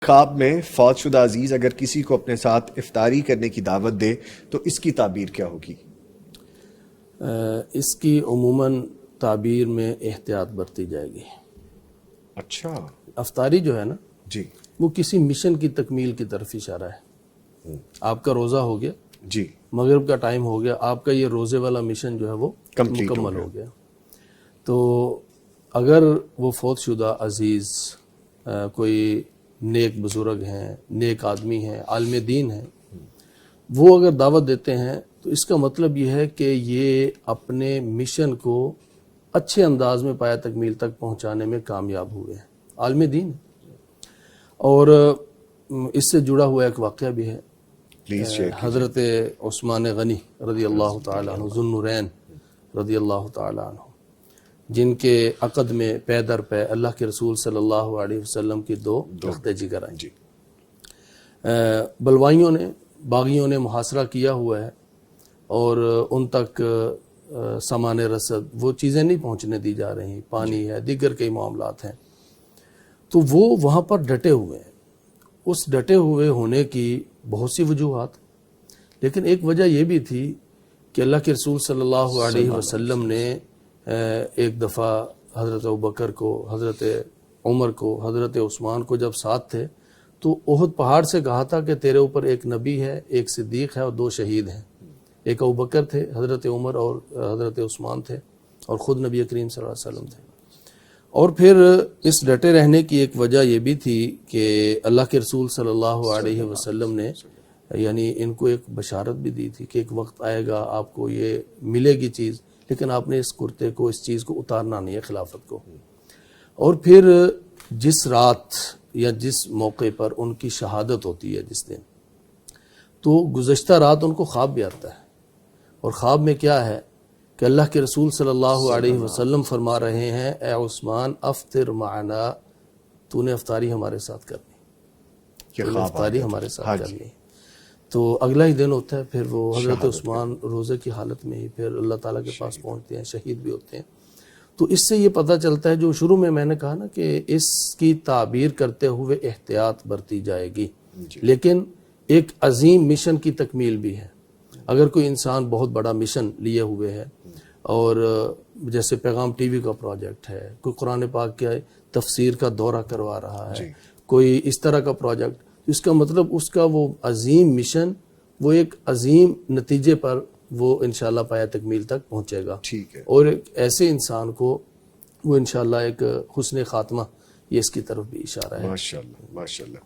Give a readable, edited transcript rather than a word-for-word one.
خواب میں فوت شدہ عزیز اگر کسی کو اپنے ساتھ افطاری کرنے کی دعوت دے تو اس کی تعبیر کیا ہوگی؟ اس کی عموماً تعبیر میں احتیاط برتی جائے گی۔ اچھا، افطاری جو ہے نا جی وہ کسی مشن کی تکمیل کی طرف اشارہ ہے۔ آپ کا روزہ ہو گیا، جی، مغرب کا ٹائم ہو گیا، آپ کا یہ روزے والا مشن جو ہے وہ Complete مکمل ہو ہو گیا۔ تو اگر وہ فوت شدہ عزیز کوئی نیک بزرگ ہیں، نیک آدمی ہیں، عالم دین ہیں، وہ اگر دعوت دیتے ہیں تو اس کا مطلب یہ ہے کہ یہ اپنے مشن کو اچھے انداز میں پایہ تکمیل تک پہنچانے میں کامیاب ہوئے ہیں، عالم دین ہیں۔ اور اس سے جڑا ہوا ایک واقعہ بھی ہے۔ پلیز شیئر کیجیے۔ حضرت عثمان غنی رضی اللہ تعالی عنہ، ذو النورین رضی اللہ تعالی عنہ، جن کے عقد میں پے در پے اللہ کے رسول صلی اللہ علیہ وسلم کی دو تخت جگر آئیں۔ جی، بلوائیوں نے، باغیوں نے محاصرہ کیا ہوا ہے اور ان تک سامان رسد وہ چیزیں نہیں پہنچنے دی جا رہی، پانی ہے، دیگر کئی معاملات ہیں، تو وہ وہاں پر ڈٹے ہوئے ہیں۔ اس ڈٹے ہوئے ہونے کی بہت سی وجوہات، لیکن ایک وجہ یہ بھی تھی کہ اللہ کے رسول صلی اللہ علیہ وسلم نے ایک دفعہ حضرت ابوبکر کو، حضرت عمر کو، حضرت عثمان کو جب ساتھ تھے تو احد پہاڑ سے کہا تھا کہ تیرے اوپر ایک نبی ہے، ایک صدیق ہے اور دو شہید ہیں۔ ایک ابوبکر تھے، حضرت عمر اور حضرت عثمان تھے، اور خود نبی کریم صلی اللہ علیہ وسلم تھے۔ اور پھر اس ڈٹے رہنے کی ایک وجہ یہ بھی تھی کہ اللہ کے رسول صلی اللہ علیہ وسلم نے یعنی ان کو ایک بشارت بھی دی تھی کہ ایک وقت آئے گا آپ کو یہ ملے گی چیز، لیکن آپ نے اس کرتے کو، اس چیز کو اتارنا نہیں ہے، خلافت کو۔ اور پھر جس رات یا جس موقع پر ان کی شہادت ہوتی ہے جس دن، تو گزشتہ رات ان کو خواب بھی آتا ہے، اور خواب میں کیا ہے کہ اللہ کے رسول صلی اللہ علیہ وسلم فرما رہے ہیں، اے عثمان افطر معنا، تو نے افطاری ہمارے ساتھ کرنی، تو نے افطاری ہمارے ساتھ کرنی۔ تو اگلا ہی دن ہوتا ہے، پھر وہ حضرت عثمان روزے کی حالت میں ہی پھر اللہ تعالیٰ کے پاس پہنچتے ہیں، شہید بھی ہوتے ہیں۔ تو اس سے یہ پتہ چلتا ہے، جو شروع میں نے کہا نا کہ اس کی تعبیر کرتے ہوئے احتیاط برتی جائے گی، لیکن ایک عظیم مشن کی تکمیل بھی ہے۔ اگر کوئی انسان بہت بڑا مشن لیے ہوئے ہے، اور جیسے پیغام ٹی وی کا پروجیکٹ ہے، کوئی قرآن پاک کے تفسیر کا دورہ کروا رہا ہے، کوئی اس طرح کا پروجیکٹ، اس کا مطلب اس کا وہ عظیم مشن وہ ایک عظیم نتیجے پر وہ انشاءاللہ پایہ تکمیل تک پہنچے گا۔ ٹھیک ہے، اور ایک ایسے انسان کو وہ انشاءاللہ ایک حسن خاتمہ، یہ اس کی طرف بھی اشارہ ہے۔ ماشاءاللہ ماشاءاللہ۔